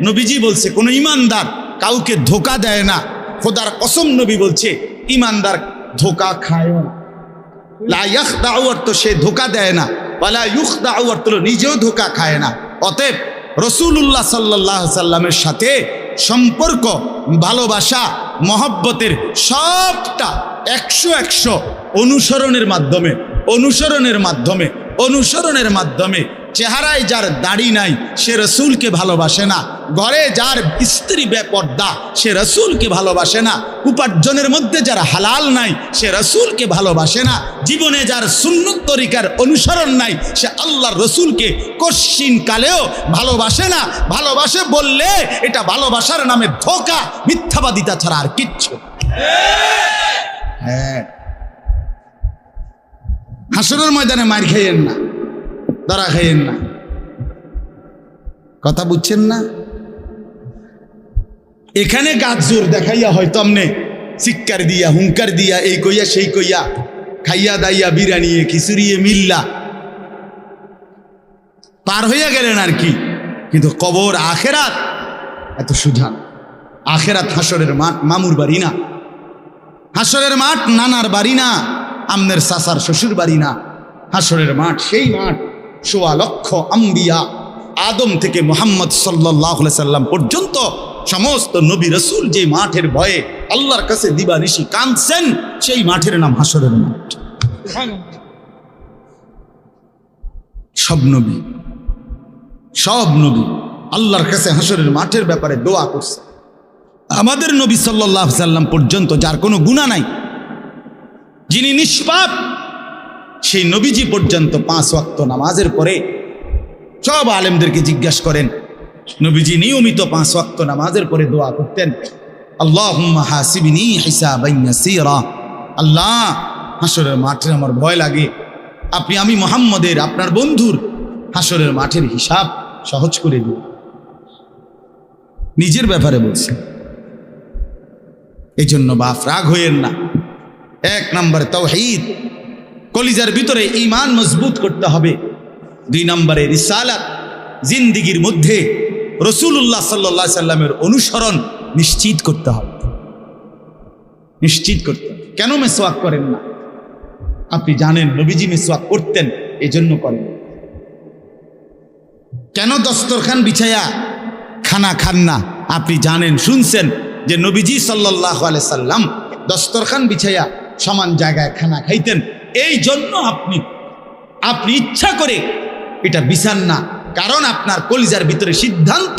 নবীজি বলছে কোন ইমানদার কাউকে ধোকা দেয় না। খোদার কসম নবী বলছে ইমানদার ধোকা খায় না। লা ইয়াখদাউ অর্থ সে ধোকা দেয় না, ওয়ালা ইউখদাউ অর্থ নিজেও ধোকা খায় না। অতএব রাসূলুল্লাহ সাল্লাল্লাহু আলাইহি সাল্লামের সাথে সম্পর্ক, ভালোবাসা, মহব্বতের সবটা 100 অনুসরণের মাধ্যমে চেহারায় যার দাড়ি নাই সে রসুলকে ভালোবাসে না, ঘরে যার স্ত্রী বেপর্দা সে রসুলকে ভালোবাসে না, উপার্জনের মধ্যে যার হালাল নাই সে রসুলকে ভালোবাসে না, জীবনে যার সুন্নত তরিকার অনুসরণ নাই সে আল্লাহর রসুলকে কশ্চিন কালেও ভালোবাসে না। ভালোবাসে বললে এটা ভালোবাসার নামে ধোঁকা, মিথ্যাবাদিতা ছাড়া আর কিচ্ছু। হ্যাঁ, হাসরের ময়দানে মার খাইয়েন না, ধরা খাইয়েন না, কথা বুঝছেন না? এখানে গাছ জোর দেখাইয়া হয়তো আমনে চিৎকার দিয়া হুঙ্কার দিয়া এই কইয়া সেই কইয়া খাইয়া দাইয়া বিরানিয়ে খিচুড়িয়ে মিল্লা পার হইয়া গেলেন আর কি। কিন্তু কবর আখেরাত এত সুঝা। আখেরাত হাসরের মাঠ মামুর বাড়ি না, হাসরের মাঠ নানার বাড়ি না, আমনের চাচার শ্বশুর বাড়ি না। হাসরের মাঠ সেই মাঠ ১৬ লক্ষ আম্বিয়া আদম থেকে মুহাম্মদ সাল্লাল্লাহু আলাইহি সাল্লাম পর্যন্ত সমস্ত নবী রাসূল যে মাঠের ভয়ে আল্লাহর কাছে দিবানিশি কাঁদছেন সেই মাঠের নাম হাসরের মাঠ। সব নবী আল্লাহর কাছে হাসরের মাঠের ব্যাপারে দোয়া করছে। আমাদের নবী সাল্লাল্লাহু আলাইহি সাল্লাম পর্যন্ত যার কোনো গুনাহ নাই, যিনি নিষ্পাপ, সেই নবীজি পর্যন্ত 5 ওয়াক্ত নামাজের পরে সব আলেমদেরকে জিজ্ঞাসা করেন, নবীজি নিয়মিত 5 ওয়াক্ত নামাজের পরে দোয়া করতেন, আল্লাহুম্মা হাসিবনি হিসাবান ইয়াসীরা। আল্লাহ, হাসরের মাঠে আমার ভয় লাগে, আমি মুহাম্মদের আপনার বন্ধুর হাসরের মাঠের হিসাব সহজ করে দিন। নিজের ব্যাপারে বলছি। এই জন্য বাপ রাগ হইয়েন না। 1 নম্বরে তাওহীদ, কলিজার ভিতরে ঈমান মজবুত করতে হবে। 2 নম্বরে রিসালাত, জিন্দেগির মধ্যে রাসূলুল্লাহ সাল্লাল্লাহু আলাইহি সাল্লামের অনুসরণ নিশ্চিত করতে হবে। কেন মেসওয়াক করেন না? আপনি জানেন নবীজি মেসওয়াক করতেন, এই জন্য করেন। কেন দস্তরখান বিছায়া খানা খান না? আপনি জানেন, শুনছেন যে নবীজি সাল্লাল্লাহু আলাইহি সাল্লাম দস্তরখান বিছায়া সমান জায়গায় খানা খাইতেন। এই জন্য আপনি ইচ্ছা করে এটা বিছান না, কারণ আপনার কলিজার ভিতরে সিদ্ধান্ত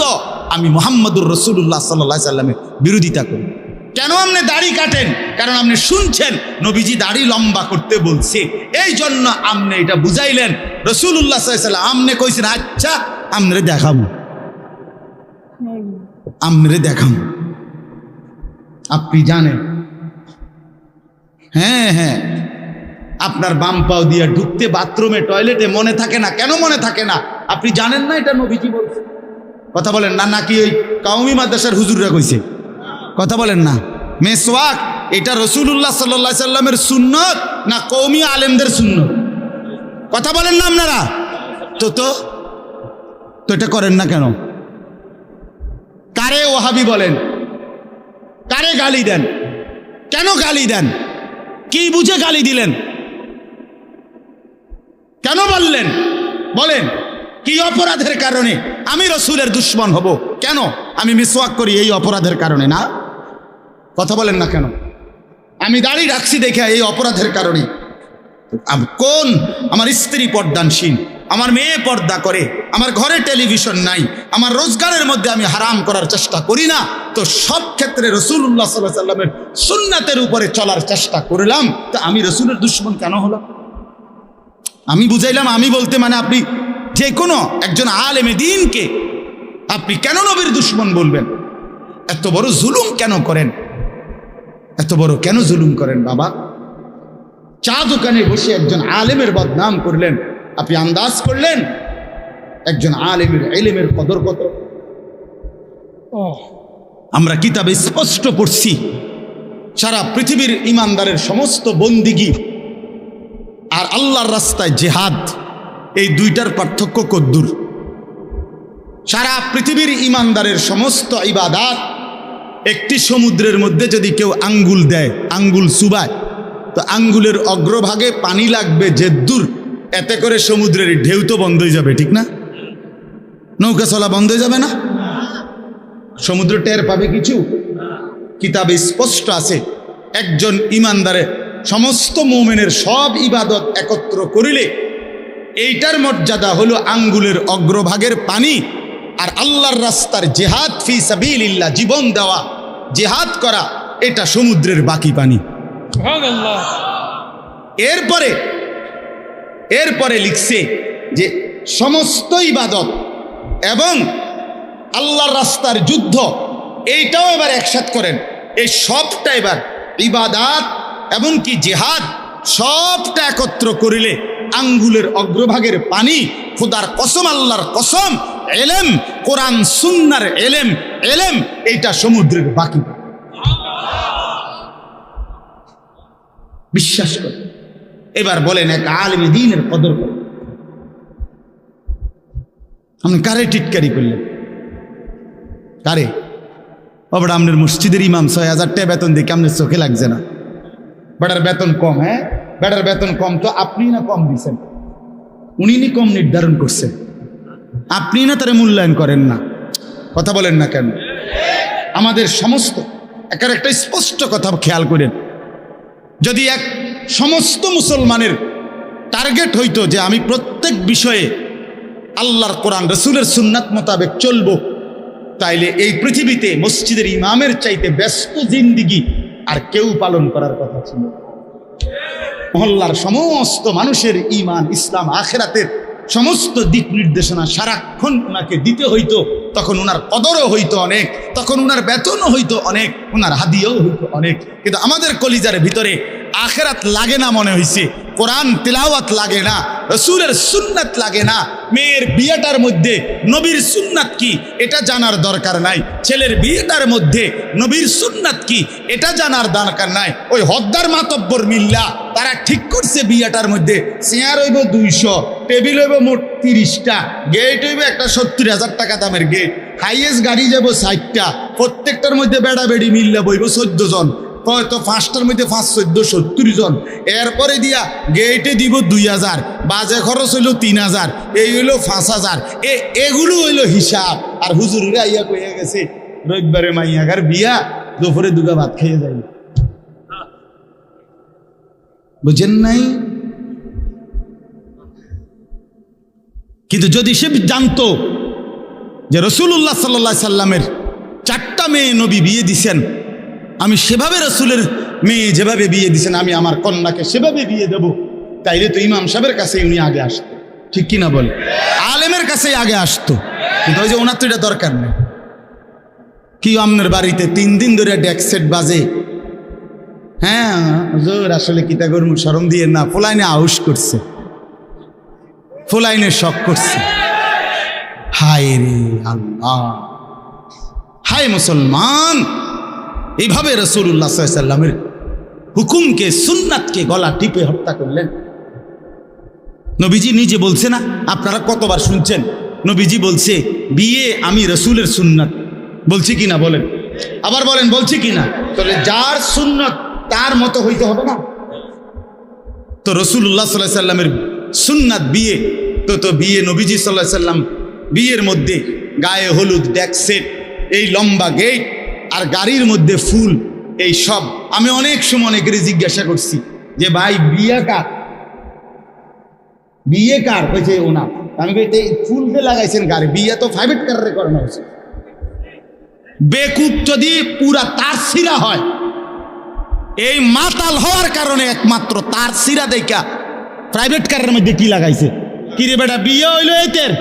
আমি মুহাম্মদুর রাসূলুল্লাহ সাল্লাল্লাহু আলাইহি সাল্লামের বিরোধিতা করি। কেন আপনি দাড়ি কাটেন? কারণ আপনি শুনছেন নবীজি দাড়ি লম্বা করতে বলছে, এই জন্য আপনি এটা বুঝাইলেন। রাসূলুল্লাহ সাল্লাল্লাহু আলাইহি সাল্লাম আপনি কইছেন আচ্ছা আমরে দেখাবো, আপনি জানেন। হ্যাঁ, আপনার বাম পাও দিয়ে ঢুকতে বাথরুমে টয়লেটে মনে থাকে না। কেন মনে থাকে না? আপনি জানেন না এটা নবীজি বলছে। কথা বলেন না, নাকি ওই কওমি মাদ্রাসার হুজুররা কইছে? কথা বলেন না। মেসওয়াক এটা রাসূলুল্লাহ সাল্লাল্লাহু আলাইহি সাল্লামের সুন্নত না কওমি আলেমদের সুন্নত? কথা বলেন না আপনারা। তো এটা করেন না কেন? কারে ওহাবি বলেন? কারে গালি দেন? কেন গালি দেন? কি বুঝে গালি দিলেন? কেন বললেন? বলেন কি অপরাধের কারণে আমি রাসূলের দুশমন হব? কেন? আমি মিসওয়াক করি এই অপরাধের কারণে না? কথা বলেন না কেন? আমি দাড়ি রাখছি দেখে এই অপরাধের কারণে। কোন আমার স্ত্রী পর্দানশীল, আমার মেয়ে পর্দা করে, আমার ঘরে টেলিভিশন নাই, আমার রোজগারের মধ্যে আমি হারাম করার চেষ্টা করি না, তো সব ক্ষেত্রে রাসূলুল্লাহ সাল্লাল্লাহু আলাইহি সাল্লামের সুন্নাতের উপরে চলার চেষ্টা করলাম, তা আমি রাসূলের দুশমন কেন হলাম? আমি বুঝাইলাম, আমি বলতে মানে আপনি যে কোনো একজন আলেমে দ্বীনকে আপনি কেন নবীর দুশমন বলবেন? এত বড় জুলুম কেন করেন? কেন জুলুম করেন বাবা? চা দোকানে বসে একজন আলেমের বদনাম করলেন, আপনি আন্দাজ করলেন একজন আলেমের ইলমের কদর কত? আমরা কিতাবে স্পষ্ট পড়ছি, সারা পৃথিবীর ইমানদারের সমস্ত বন্দিগি আর আল্লাহর রাস্তায় জিহাদ, এই দুইটার পার্থক্য কদ্দূর? সারা পৃথিবীর ইমানদারের সমস্ত ইবাদাত একটি সমুদ্রের মধ্যে যদি কেউ আঙ্গুল দেয়, আঙ্গুল চুবায়, তো আঙ্গুলের অগ্রভাগে পানি লাগবে যে দূর, এতে করে সমুদ্রের ঢেউ তো বন্ধ হয়ে যাবে, ঠিক না? নৌকা চলা বন্ধ হয়ে যাবে না? সমুদ্র টের পাবে কিছু? কিতাবে স্পষ্ট আছে, একজন ইমানদারে সমস্ত মুমিনের সব ইবাদত একত্র করিলে এইটার মর্যাদা হলো আঙ্গুলের অগ্রভাগের পানি। আর আল্লাহর রাস্তার জিহাদ ফি সাবিলিল্লাহ, জীবন দেওয়া, জিহাদ করা, এটা সমুদ্রের বাকি পানি। সুবহানাল্লাহ। এরপরে লিখছে যে সমস্ত ইবাদত এবং আল্লাহর রাস্তার যুদ্ধ, এইটাও এবার একসাথ করেন। এই সবটা এবার ইবাদাত এবং কি জিহাদ সবটা একত্র করিলে আঙ্গুলের অগ্রভাগের পানি, খোদার কসম, আল্লাহর কসম, এলেম, কোরআন সুন্নাহর এলেম, এইটা সমুদ্রের বাকি। বিশ্বাস করে এবার বলেন, এক আলেমে দ্বীনের কদর করে আপনি কারে টিটকারি করলেন? কারে? আবার আপনার মসজিদের ইমাম ৬,০০০ টাকা বেতন দিয়ে আপনার চোখে লাগছে না? বেটার বেতন কম। হ্যাঁ, বেটার বেতন কম তো আপনি না কম দিচ্ছেন? উনি নি কম নির্ধারণ করছেন, আপনি না তারা মূল্যায়ন করেন না। কথা বলেন না কেন? আমাদের সমস্ত একটা স্পষ্ট কথা খেয়াল করেন, যদি এক সমস্ত মুসলমানের টার্গেট হইতো যে আমি প্রত্যেক বিষয়ে আল্লাহর কোরআন রসুলের সুন্নাত মোতাবেক চলবো, তাইলে এই পৃথিবীতে মসজিদের ইমামের চাইতে ব্যস্ত জিন্দিগি আর কেউ পালন করার কথা ছিল। মহল্লার সমস্ত মানুষের ঈমান, ইসলাম, আখিরাতের সমস্ত দিক নির্দেশনা সারাক্ষণ ওনাকে দিতে হইতো, তখন ওনার কদরও হইতো অনেক, তখন ওনার বেতনও হইতো অনেক, ওনার হাদিয়াও হইতো অনেক। কিন্তু আমাদের কলিজার ভিতরে আখিরাত লাগে না মনে হইছে, কোরআন তিলাওয়াত লাগে না, রসুলের সুন্নাত লাগে না, মেয়ের বিয়েটার মধ্যে নবীর সুন্নাত কি এটা জানার দরকার নাই, ছেলের বিয়েটার মধ্যে নবীর সুন্নাত কি এটা জানার দরকার নাই। ওই হদ্দার মাতব্বর মিল্লা তারা ঠিক করছে বিয়েটার মধ্যে চেয়ার হইব 200, টেবিল হইব মোট 30টা, গেট হইব একটা 70,000 টাকা দামের গেট, হাইয়েস্ট গাড়ি যাব 60টা, প্রত্যেকটার মধ্যে বেড়া বেড়ি মিল্লা বইব 14 জন, তো 5টার মধ্যে 5, 14, 70 জন। এরপরে দিয়া গেটে দিব 2000, বাজে খরচ হইল 3000, এই হইল 5000। এগুলো হইল হিসাব। আর হুজুরিরা আইয়া কইয়া গেছে রবিবারে মাইয়াগার বিয়া, দুপুরে দুগা ভাত খেয়ে যাই। বুঝেন নাই? কিন্তু যদি সে জানতো যে রাসূলুল্লাহ সাল্লাল্লাহু আলাইহি সাল্লামের 4টা মেয়ে নবী বিয়ে দিছেন, আমি সেভাবে রসুলের মেয়ে যেভাবে বিয়ে দিছেন আমি আমার কন্যাকে সেভাবে বিয়ে দেব, তাইলে তো ইমাম সাহেবের কাছে উনি আগে আসতো, ঠিক কিনা বলে? আলেমের কাছে আগে আসতো। কিন্তু ওই যে ওনার তো এটা দরকার নেই। কি আপনার বাড়িতে 3 দিন ধরে ডেক সেট বাজে? হ্যাঁ হুজুর, আসলে কিতা করব, শরম দিয়ে না, ফোলাইনে আউশ করছে, ফোলাইনে শখ করছে। হায় রে আল্লাহ, হায় মুসলমান, এইভাবে রাসূলুল্লাহ সাল্লাল্লাহু আলাইহি সাল্লামের হুকুমকে, সুন্নাতকে গলা টিপে হত্যা করলেন। নবীজি নিজে বলছে না, আপনারা কতবার শুনছেন, নবীজি বলছে বিয়ে আমি রাসূলের সুন্নাত, বলছি কিনা বলেন? আবার বলেন বলছি কিনা? তাহলে যার সুন্নাত তার মতো হইতে হবে না? তো রাসূলুল্লাহ সাল্লাল্লাহু আলাইহি সাল্লামের সুন্নাত বিয়ে, তো বিয়ে নবীজি সাল্লাল্লাহু আলাইহি সাল্লাম বিয়ের মধ্যে গায়ে হলুদ, ডেক সেট, এই লম্বা গেট আর গাড়ির মধ্যে ফুল, এই সব। আমি অনেক সময় অনেকেরই জিজ্ঞাসা করছি যে ভাই বিয়ে কার, বিয়ে কার? কইছে ওনা। আমি কইতে ফুলকে লাগাইছেন গাড়ি, বিয়ে তো প্রাইভেট কারে করানো হয়েছে। বেকুব যদি পুরা তার সিরা হয়, এই মাতাল হওয়ার কারণে একমাত্র তার সিরা দেখা প্রাইভেট কারের মধ্যে কি লাগাইছে। কিরে বেটা, বিয়ে হইলো এইতের,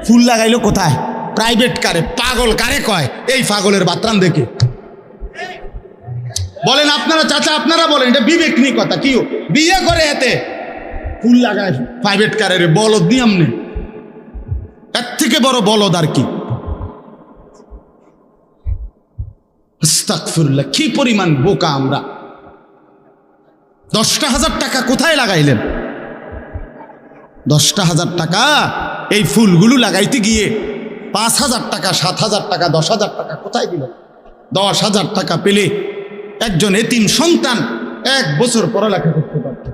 ফুল লাগাইলো কোথায়? প্রাইভেট কারে। পাগল কারে কয়? এই পাগলের বাতরান দেখে। বলেন আপনারা, চাচা আপনারা বলেন, এটা বিবেক নিয়ে কথা। কি বিয়ে করে এতে ফুল লাগায় প্রাইভেট কারের? বলদ নি আমনে, এর থেকে বড় বলদ আর কি? আস্তাগফিরুল্লাহ, কি পরিমাণ বোকা আমরা। 10,000 টাকা কোথায় লাগাইলেন? 10,000 টাকা এই ফুলগুলো লাগাইতে গিয়ে 5,000 টাকা, 7,000 টাকা, 10,000 টাকা কোথায় দিল? 10,000 টাকা পেলে একজন এতিম সন্তান 1 বছর পড়ালেখা করতে পারত।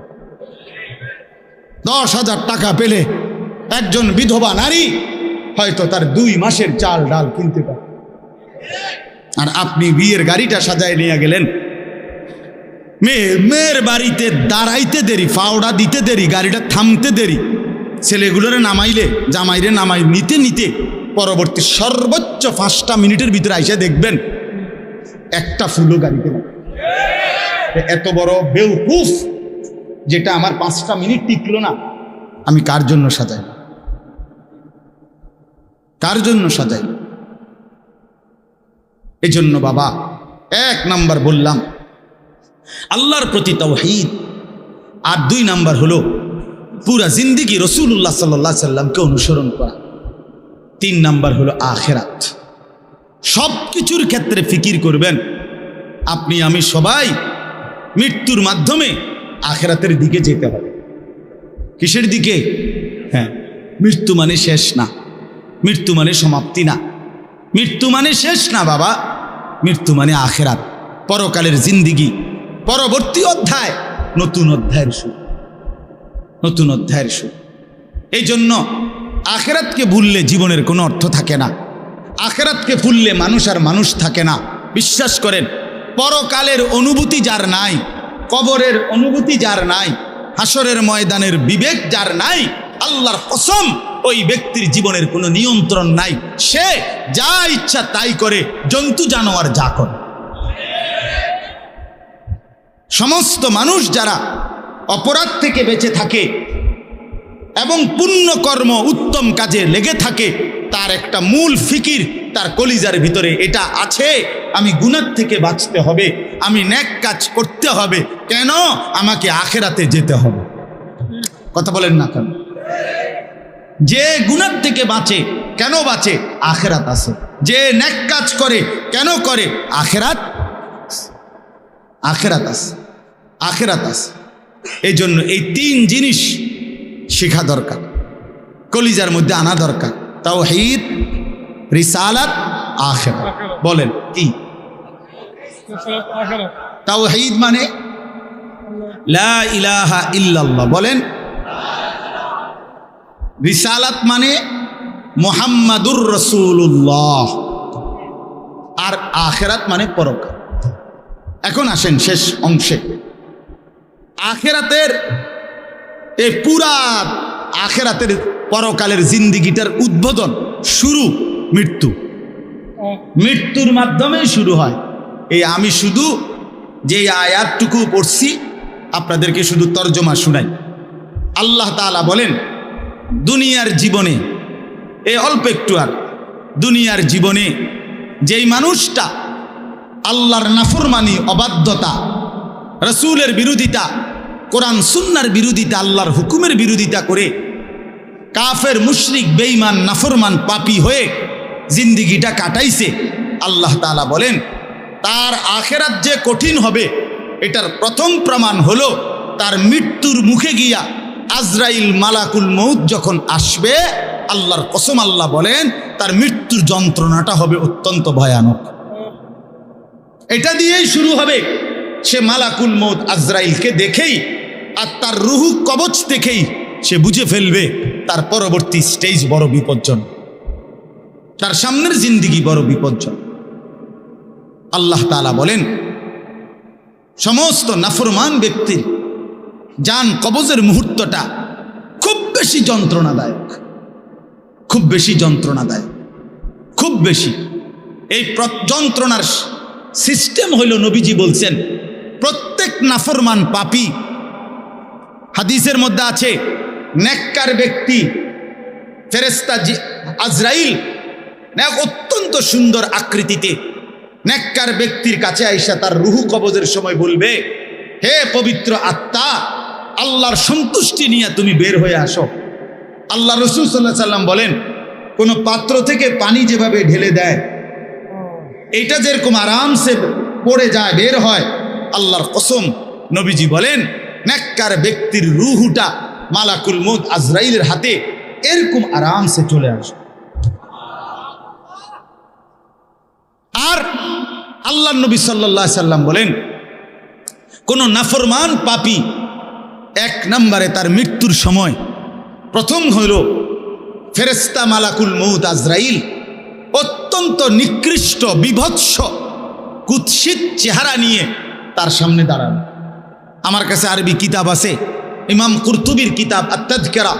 10,000 টাকা পেলে একজন বিধবা নারী হয়তো তার 2 মাসের চাল ডাল কিনতে পারে। আর আপনি বিয়ের গাড়িটা সাজায় নিয়ে গেলেন, মেয়ের বাড়িতে দাঁড়াইতে দেরি, ফাওড়া দিতে দেরি, গাড়িটা থামতে দেরি, ছেলেগুলোরে নামাইলে জামাইরে নামাই নিতে নিতে পরবর্তী সর্বোচ্চ 5টা মিনিটের ভিতরে আইসা দেখবেন একটা ফুলও গাড়িতে না। এত বড় বেউকুফ যেটা আমার 5টা মিনিট টিকলো না, আমি কার জন্য সাজাই? কার জন্য সাজাই? এই জন্য বাবা 1 নাম্বার বললাম আল্লাহর প্রতি তাওহীদ, আর 2 নাম্বার হলো পুরা জিন্দেগি রাসূলুল্লাহ সাল্লাল্লাহু আলাইহি সাল্লামকে অনুসরণ করা। 3 নাম্বার হলো আখিরাত। সব কিছুর ক্ষেত্রে ফিকির করবেন। আপনি আমি সবাই মৃত্যুর মাধ্যমে আখিরাতের দিকে যেতে হবে। কিসের দিকে? হ্যাঁ, মৃত্যু মানে শেষ না, মৃত্যু মানে সমাপ্তি না, মৃত্যু মানে শেষ না বাবা। মৃত্যু মানে আখিরাত, পরকালের জিন্দেগি, পরবর্তী অধ্যায়, নতুন অধ্যায়ের শুরু, নতুন অধ্যায়ের শুরু। এই জন্য আখিরাতকে ভুললে জীবনের কোনো অর্থ থাকে না। আখিরাতকে ভুললে মানুষ আর মানুষ থাকে না। বিশ্বাস করেন, পরকালের অনুভূতি যার নাই, কবরের অনুভূতি যার নাই, হাসরের ময়দানের বিবেক যার নাই, আল্লাহর কসম ওই ব্যক্তির জীবনের কোনো নিয়ন্ত্রণ নাই। সে যা ইচ্ছা তাই করে, জন্তু জানোয়ার যা করে। সমস্ত মানুষ যারা অপরাধ থেকে বেঁচে থাকে এবং পুণ্যকর্ম উত্তম কাজে লেগে থাকে, তার একটা মূল ফিকির তার কলিজার ভিতরে এটা আছে, আমি গুনাহ থেকে বাঁচতে হবে, আমি নেক কাজ করতে হবে। কেন? আমাকে আখিরাতে যেতে হবে। কথা বলেন না কেন? যে গুনাহ থেকে বাঁচে, কেন বাঁচে? আখিরাত আছে। যে নেক কাজ করে, কেন করে? আখিরাত, আখিরাত আছে, আখিরাত আছে। এই জন্য এই 3 জিনিস শেখা দরকার, কলিজার মধ্যে আনা দরকার। তাওহীদ, রিসালাত, আখিরাত। বলেন কি? তাওহীদ মানে লা ইলাহা ইল্লাল্লাহ, বলেন। রিসালাত মানে মুহাম্মাদুর রাসূলুল্লাহ, আর আখিরাত মানে পরকাল। এখন আসেন শেষ অংশে। আখিরাতের এই পুরা আখিরাতের পরকালের জিন্দেগিটার উদ্বোধন, শুরু মৃত্যু। মৃত্যুর মাধ্যমে শুরু হয়। এই আমি শুধু যে আয়াতটুকু পড়ছি আপনাদেরকে শুধু তর্জমা শুনাই। আল্লাহ তাআলা বলেন, দুনিয়ার জীবনে, এই অল্প একটু আর দুনিয়ার জীবনে যেই মানুষটা আল্লাহর নাফরমানি, অবাধ্যতা, রাসূলের বিরোধিতা, কোরআন সুন্নাহর বিরোধিতা, আল্লাহর হুকুমের বিরোধিতা করে কাফের, মুশরিক, বেঈমান, নাফরমান, পাপী হয়ে জিন্দেগিটা কাটাইছে, আল্লাহ তাআলা বলেন তার আখিরাত যে কঠিন হবে এটার প্রথম প্রমাণ হলো তার মৃত্যুর মুখে গিয়া আজরাইল, মালাকুল মউত যখন আসবে, আল্লাহর কসম আল্লাহ বলেন তার মৃত্যুর যন্ত্রণাটা হবে অত্যন্ত ভয়ানক। এটা দিয়েই শুরু হবে। সে মালাকুল মউত আজরাইলকে দেখেই আর তার রুহু কবচ দেখেই সে বুঝে ফেলবে তার পরবর্তী স্টেজ বড় বিপজ্জনক, তার সামনের জিন্দেগি বড় বিপজ্জনক। আল্লাহ তাআলা বলেন সমস্ত নাফরমান ব্যক্তির জান কবজের মুহূর্তটা খুব বেশি যন্ত্রণাদায়ক, খুব বেশি যন্ত্রণাদায়ক, খুব বেশি। এই যন্ত্রণার সিস্টেম হইল, নবীজি বলছেন প্রত্যেক নাফরমান পাপী, হাদিসের মধ্যে আছে নেককার ব্যক্তি ফেরেশতা আজরাইল অত্যন্ত সুন্দর আকৃতিতে নেককার ব্যক্তির কাছে আইসা তার রুহু কবজের সময় বলবে, হে পবিত্র আত্মা, আল্লাহর সন্তুষ্টি নিয়ে তুমি বের হয়ে আসো। আল্লাহ রাসূল সাল্লাল্লাহু আলাইহি সাল্লাম বলেন, কোন পাত্র থেকে পানি যেভাবে ঢেলে দেয় এটা যেরকম আরামসে পড়ে যায়, বের হয়, আল্লাহর কসম নবীজি বলেন নেককার ব্যক্তির রুহুটা মালাকুল মউত আজরাইলের হাতে এরকম আরামসে চলে আসে। আল্লাহ নবী সাল্লাল্লাহু আলাইহি সাল্লাম বলেন, কোন নাফরমান পাপী এক নম্বরে তার মৃত্যুর সময় প্রথম হইল ফেরেশতা মালাকুল মউত আজরাইল অত্যন্ত নিকৃষ্ট বিভৎস কুৎসিত চেহারা নিয়ে তার সামনে দাঁড়ান। আমার কাছে আরবি কিতাব আছে, ইমাম কুরতুবির কিতাব আত-তাযকিরা,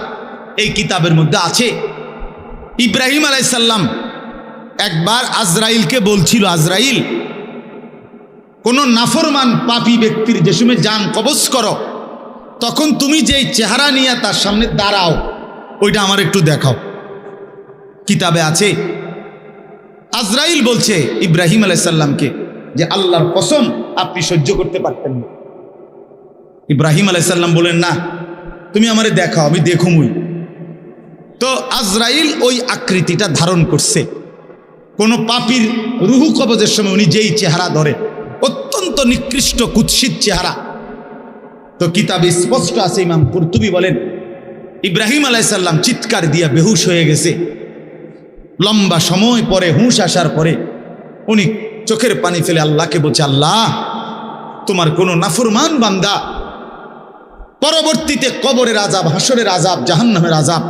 এই কিতাবের মধ্যে আছে ইব্রাহিম আলাইহিস সালাম একবার আজরাইলকে বলছিল, আজরাইল, কোন নাফরমান পাপী ব্যক্তির যে সময় জান কবজ করো তখন তুমি যেই চেহারা নিয়ে তার সামনে দাঁড়াও ওইটা আমার একটু দেখাও। কিতাবে আছে। আজরাইল বলছে ইব্রাহিম আলাইহিস সালামকে যে আল্লাহর কসম আপনি সহ্য করতে পারতেন না। ইব্রাহিম আলাইহিস সালাম বলেন, না তুমি আমারে দেখাও, আমি দেখুমই। তো আজরাইল ওই আকৃতিটা ধারণ করছে। কোন পাপীর রুহু কবজের সময় উনি যেই চেহারা ধরে, অত্যন্ত নিকৃষ্ট কুৎসিত চেহারা। তো কিতাবে স্পষ্ট আছে, ইমাম কুরতুবী বলেন ইব্রাহিম আলাইহিস সালাম চিৎকার দিয়া বেহুশ হয়ে গেছে। লম্বা সময় পরে হুঁশ আসার পরে উনি চোখের পানি ফেলে আল্লাহকে বলছে, আল্লাহ, তোমার কোন নাফরমান বান্দা পরবর্তীতে কবরের আযাব, হাসরের আযাব, জাহান্নামের আযাব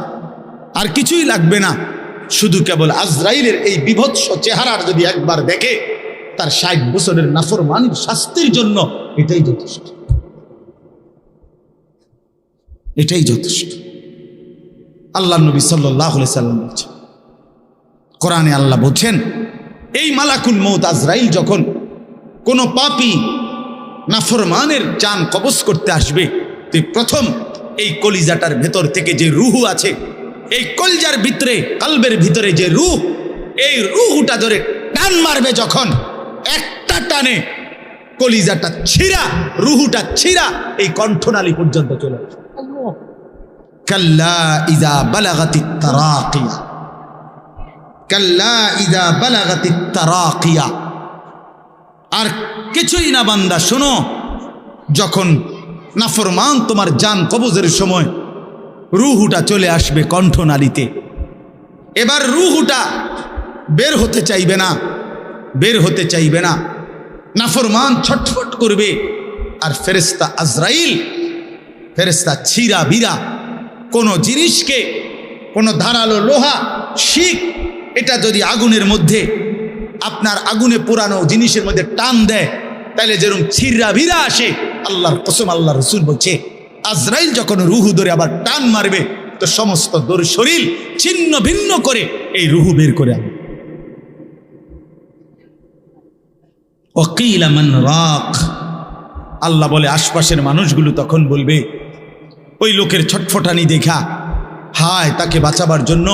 আর কিছুই লাগবে না, শুধু কেবল আজরাইলের এই বিভৎস চেহারার যদি একবার দেখে তার ৬০ বছরের নাফরমানির শাস্তির জন্য এটাই যথেষ্ট, এটাই যথেষ্ট। আল্লাহ নবী সাল্লাল্লাহু আলাইহি সাল্লাম বলছেন, কোরআনে আল্লাহ বলছেন, এই মালাকুল মউত আজরাইল যখন কোন পাপী নাফরমানের জান কবজ করতে আসবে, তুই প্রথম এই কলিজাটার ভেতর থেকে যে রুহু আছে, এই কলজার ভিতরে, কলবের ভিতরে যে রুহ, এই রুহুটা ধরে টান মারবে। যখন একটা টানে কলিজাটা ছিঁড়া, রুহুটা ছিঁড়া এই কণ্ঠনালী পর্যন্ত চলে আসবে। কাল্লা ইযা বালাগাতিত তারাকিয়া, কাল্লা ইযা বালাগাতিত তারাকিয়া। আর কিছুই না বান্দা, শোনো, যখন নাফরমান তোমার জান কবজের সময় রুহুটা চলে আসবে কণ্ঠনালীতে, এবার রুহুটা বের হতে চাইবে না, বের হতে চাইবে না, নাফরমান ছটফট করবে। আর ফেরেশতা আজরাইল, ফেরেশতা ছিঁড়া বিরা কোনো জিনিসকে, কোনো ধারালো লোহা, শিক, এটা যদি আগুনের মধ্যে, আপনার আগুনে পোড়ানো জিনিসের মধ্যে টান দেয়, তাহলে যেরকম ছিঁড়া ভিড়া আসে, আল্লাহর কসম, আল্লাহ রসুল বলছে, আজরাইল যখন রুহু ধরে আবার টান মারবে তো সমস্ত দর শরীর ছিন্ন ভিন্ন করে এই রুহু বের করে আনবে। ওয়াকিলা মান রাক, আল্লাহ বলে আশপাশের মানুষগুলো তখন বলবে, ওই লোকের ছটফটানি দেখা, হায়, তাকে বাঁচাবার জন্য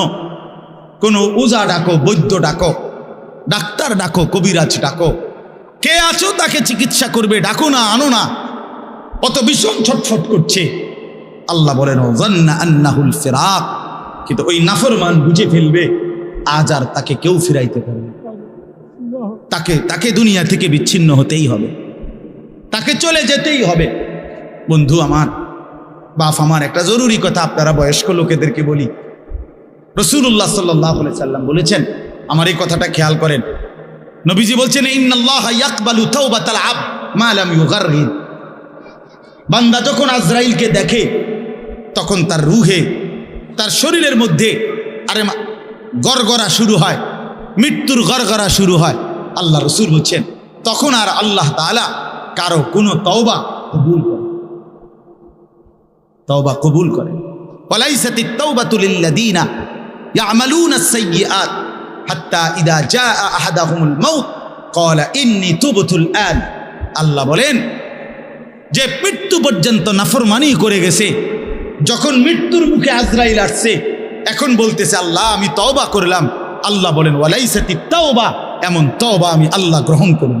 কোনো ওজা ডাকো, বৈদ্য ডাকো, ডাক্তার ডাকো, কবিরাজ ডাকো, কে আছো তাকে চিকিৎসা করবে, ডাকো না, আনো না, অত ভীষণ ছটফট করছে। আল্লাহ বলেন, যান্না আন্নাহুল ফিরাক, কিন্তু ওই নাফরমান বুঝে ফেলবে আজ আর তাকে কেউ ফিরাইতে পারবে না, তাকে দুনিয়া থেকে বিচ্ছিন্ন হতেই হবে, তাকে চলে যেতেই হবে। বন্ধু আমার, বাপ আমার, একটা জরুরি কথা আপনারা বয়স্ক লোকেদেরকে বলি। রাসূলুল্লাহ সাল্লাল্লাহু আলাইহি সাল্লাম বলেছেন, আমার এই কথাটা খেয়াল করেন, নবীজি বলছেন, ইন্নাল্লাহা ইয়াকবালু তাওবাতাল আবদ মা লাম ইউগাররির। বান্দা যখন আজরাইলকে দেখে তখন তার রুহে, তার শরীরের মধ্যে আরে গড়গড়া শুরু হয়, মৃত্যুর গড়গড়া শুরু হয়। আল্লাহ রসুল বলছেন, তখন আর আল্লাহ তাআলা কারো কোনো তওবা কবুল করেন, তওবা কবুল করেন। ওয়ালাইসাতিত তাওবাতু লিল্লাযীনা ইয়ামালুনাস সাইয়্যাত হাত্তা ইযা জাআ আহাদাহুমুল মাউত ক্বালা ইন্নী তুবতুল আন। আল্লাহ বলেন যে মৃত্যু পর্যন্ত নাফরমানি করে গেছে, যখন মৃত্যুর মুখে আজরাইল আসছে, এখন বলতেছে, আল্লাহ, আমি তওবা করলাম। আল্লাহ বলেন, ওয়ালাইসাতিত তাওবা, এমন তওবা আমি আল্লাহ গ্রহণ করব।